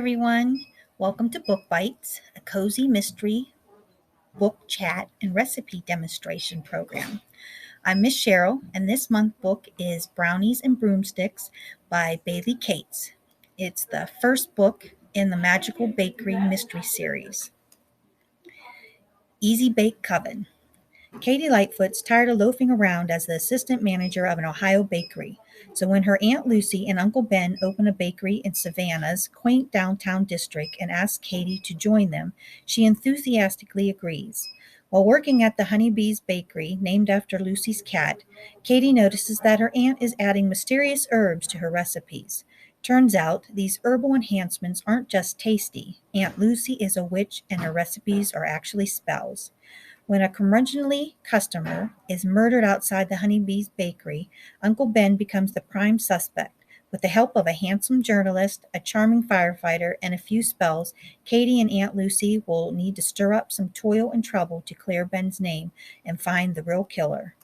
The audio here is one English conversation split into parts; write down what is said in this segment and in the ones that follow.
everyone. Welcome to Book Bites, a cozy mystery book chat and recipe demonstration program. I'm Miss Cheryl, and this month's book is Brownies and Broomsticks by Bailey Cates. It's the first book in the Magical Bakery Mystery Series. Easy Bake Coven. Katie Lightfoot's tired of loafing around as the assistant manager of an Ohio bakery. So when her Aunt Lucy and Uncle Ben open a bakery in Savannah's quaint downtown district and ask Katie to join them, she enthusiastically agrees. While working at the Honeybee's Bakery, named after Lucy's cat, Katie notices that her aunt is adding mysterious herbs to her recipes. Turns out these herbal enhancements aren't just tasty. Aunt Lucy is a witch and her recipes are actually spells. When a curmudgeonly customer is murdered outside the Honeybee's bakery, Uncle Ben becomes the prime suspect. With the help of a handsome journalist, a charming firefighter, and a few spells, Katie and Aunt Lucy will need to stir up some toil and trouble to clear Ben's name and find the real killer.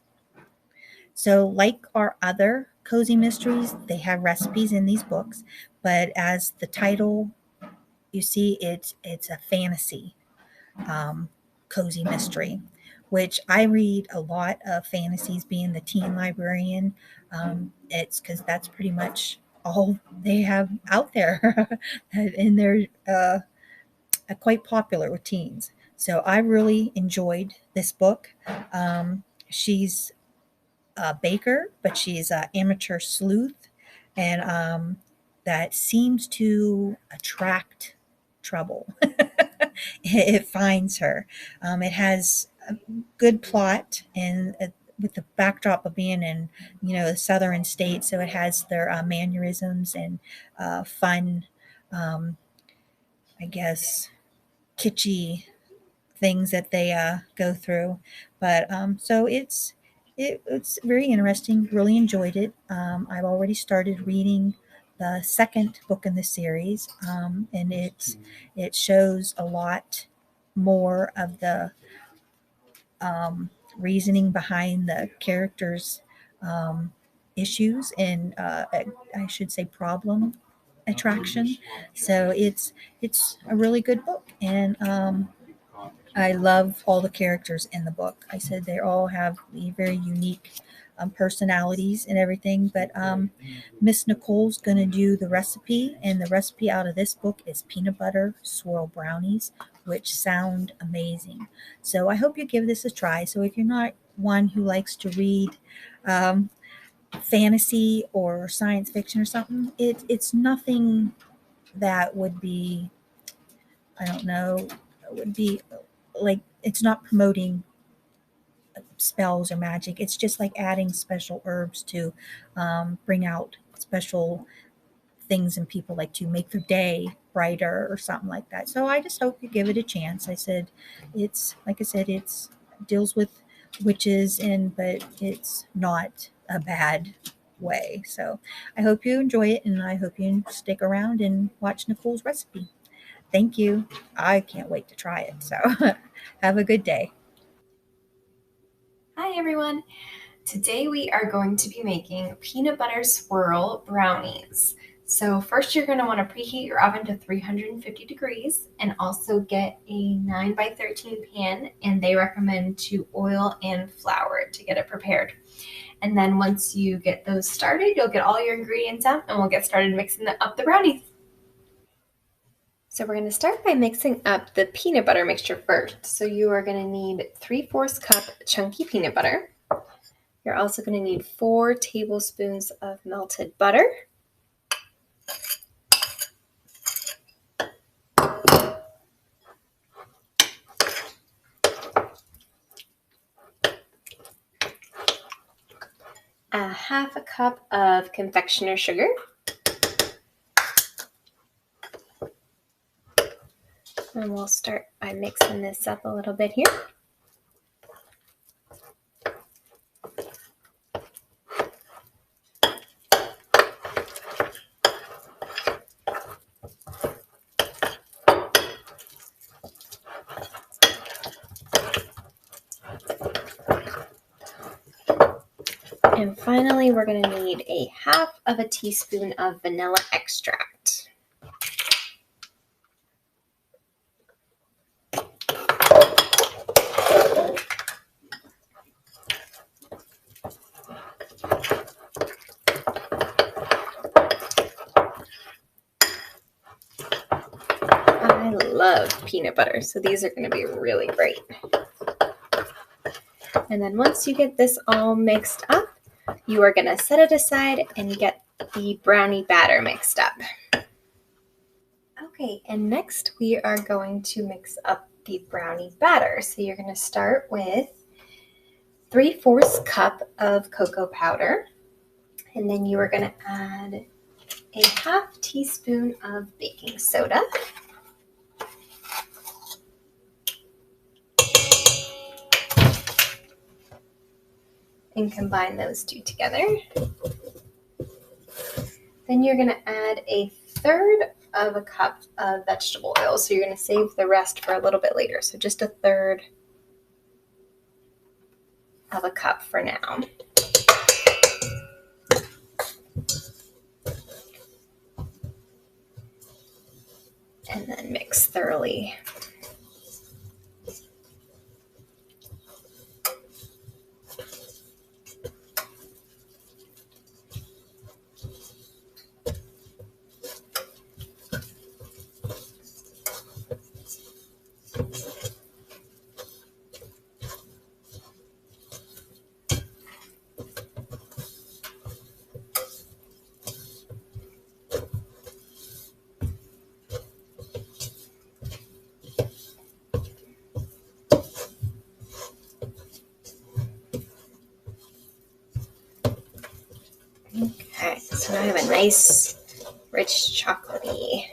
So, like our other cozy mysteries, they have recipes in these books, but as the title you see, it's a fantasy cozy mystery, which I read a lot of fantasies being the teen librarian. It's because that's pretty much all they have out there, and they're quite popular with teens. So I really enjoyed this book. She's a baker, but she's an amateur sleuth, and that seems to attract trouble. It finds her. It has a good plot, and with the backdrop of being in, the southern states, so it has their mannerisms and fun, I guess, kitschy things that they go through. But so it's very interesting. Really enjoyed it. I've already started reading the second book in the series, and it shows a lot more of the reasoning behind the characters' issues and I should say problem attraction. So it's a really good book, and I love all the characters in the book. I said they all have very unique personalities and everything, but Miss Nicole's going to do the recipe, and the recipe out of this book is Peanut Butter Swirl Brownies, which sound amazing. So I hope you give this a try. So if you're not one who likes to read fantasy or science fiction or something, it's nothing that would be, I don't know, would be like, it's not promoting spells or magic. It's just like adding special herbs to bring out special things in people, like to make their day brighter or something like that. So I just hope you give it a chance. It's deals with witches, but it's not a bad way. So I hope you enjoy it, and I hope you stick around and watch Nicole's recipe. Thank you. I can't wait to try it. So have a good day. Hi everyone! Today we are going to be making peanut butter swirl brownies. So first you're going to want to preheat your oven to 350 degrees and also get a 9x13 pan, and they recommend to oil and flour it to get it prepared. And then once you get those started, you'll get all your ingredients out and we'll get started mixing up the brownies. So we're going to start by mixing up the peanut butter mixture first. So you are going to need 3/4 cup chunky peanut butter. You're also going to need 4 tablespoons of melted butter. A 1/2 cup of confectioner sugar. And we'll start by mixing this up a little bit here. And finally, we're going to need a 1/2 teaspoon of vanilla extract. love peanut butter, so these are going to be really great. And then once you get this all mixed up, you are going to set it aside and get the brownie batter mixed up. Okay, and next we are going to mix up the brownie batter. So you're going to start with 3/4 cup of cocoa powder, and then you are going to add a 1/2 teaspoon of baking soda. And combine those two together. Then you're going to add 1/3 cup of vegetable oil. So you're going to save the rest for a little bit later. So just 1/3 cup for now. And then mix thoroughly. Okay, so now I have a nice, rich chocolatey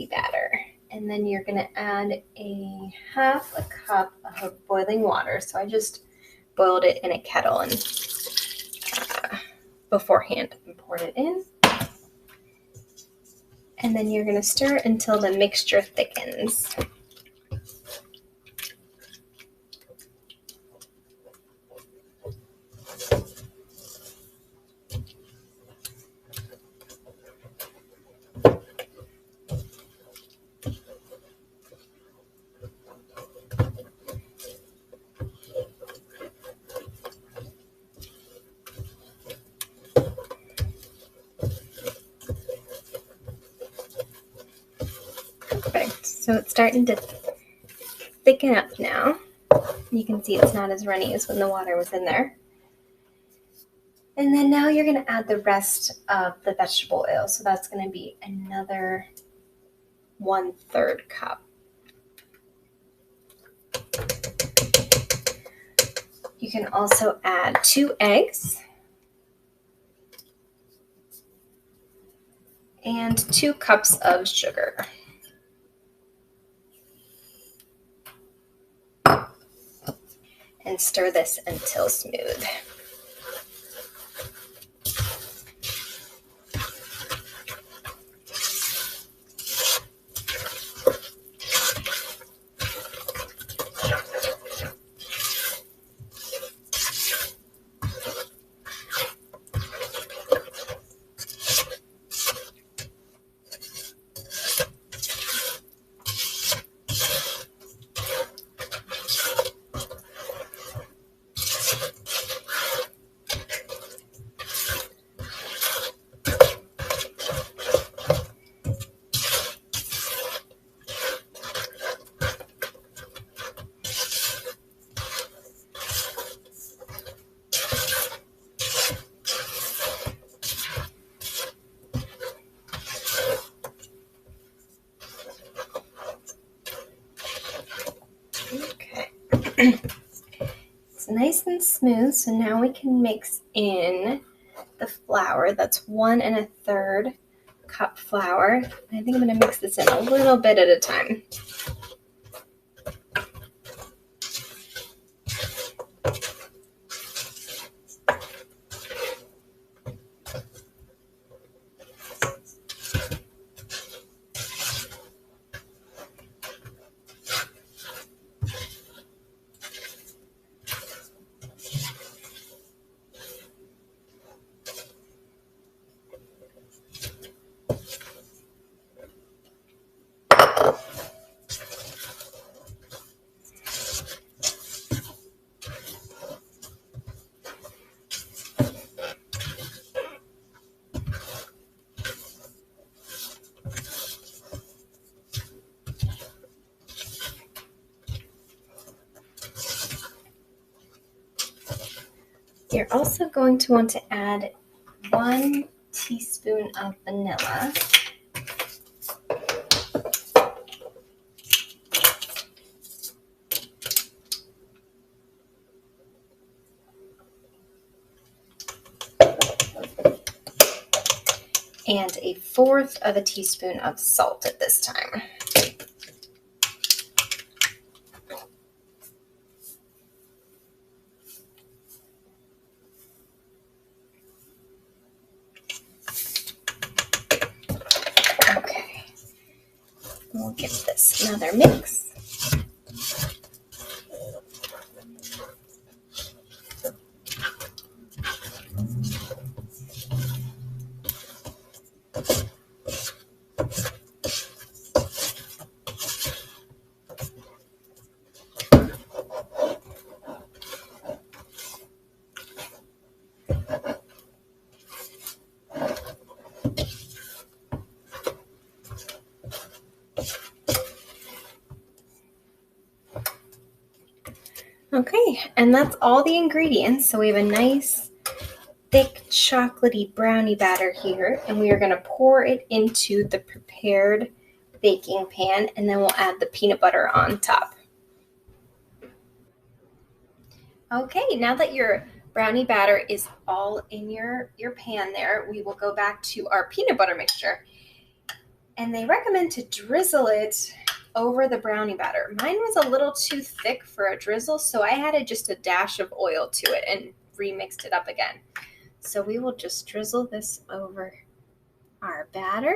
batter. And then you're going to add 1/2 cup of boiling water. So I just boiled it in a kettle and beforehand and poured it in. And then you're going to stir it until the mixture thickens. Perfect. So it's starting to thicken up now. You can see it's not as runny as when the water was in there. And then now you're going to add the rest of the vegetable oil. So that's going to be another 1/3 cup. You can also add 2 eggs and 2 cups of sugar. And stir this until smooth. It's nice and smooth, so now we can mix in the flour. That's 1 1/3 cup flour. I think I'm going to mix this in a little bit at a time. You're also going to want to add 1 teaspoon of vanilla. And 1/4 of a teaspoon of salt at this time. Okay, we'll give this another mix. Okay, and that's all the ingredients. So we have a nice thick chocolatey brownie batter here, and we are going to pour it into the prepared baking pan, and then we'll add the peanut butter on top. Okay, now that your brownie batter is all in your pan there, we will go back to our peanut butter mixture. And they recommend to drizzle it over the brownie batter. Mine was a little too thick for a drizzle, so I added just a dash of oil to it and remixed it up again. So we will just drizzle this over our batter.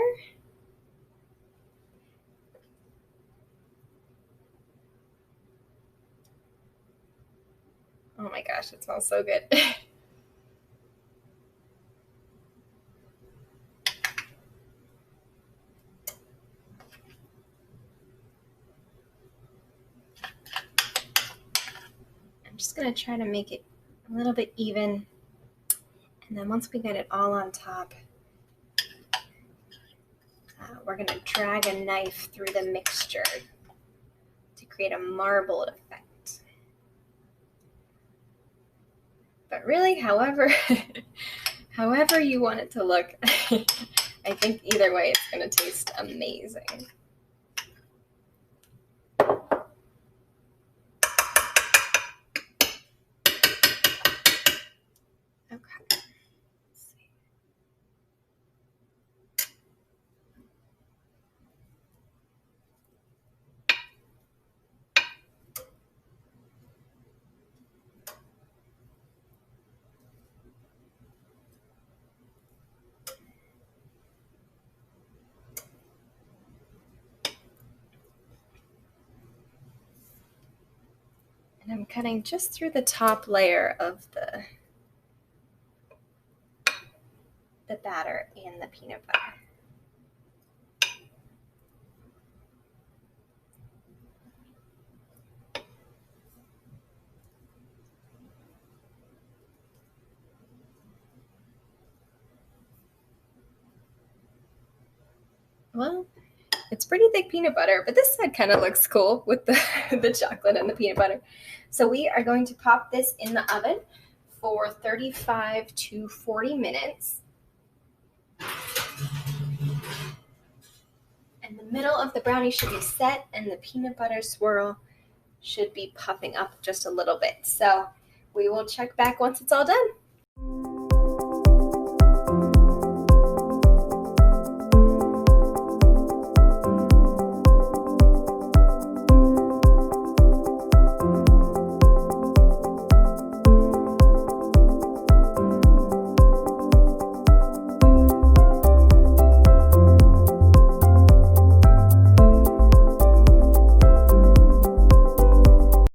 Oh my gosh, it smells so good. I'm just going to try to make it a little bit even. And then once we get it all on top, we're going to drag a knife through the mixture to create a marbled effect. But really, however you want it to look, I think either way it's going to taste amazing. Okay. And I'm cutting just through the top layer of the batter and the peanut butter. Well, it's pretty thick peanut butter, but this side kind of looks cool with the chocolate and the peanut butter. So we are going to pop this in the oven for 35 to 40 minutes. And the middle of the brownie should be set, and the peanut butter swirl should be puffing up just a little bit. So we will check back once it's all done.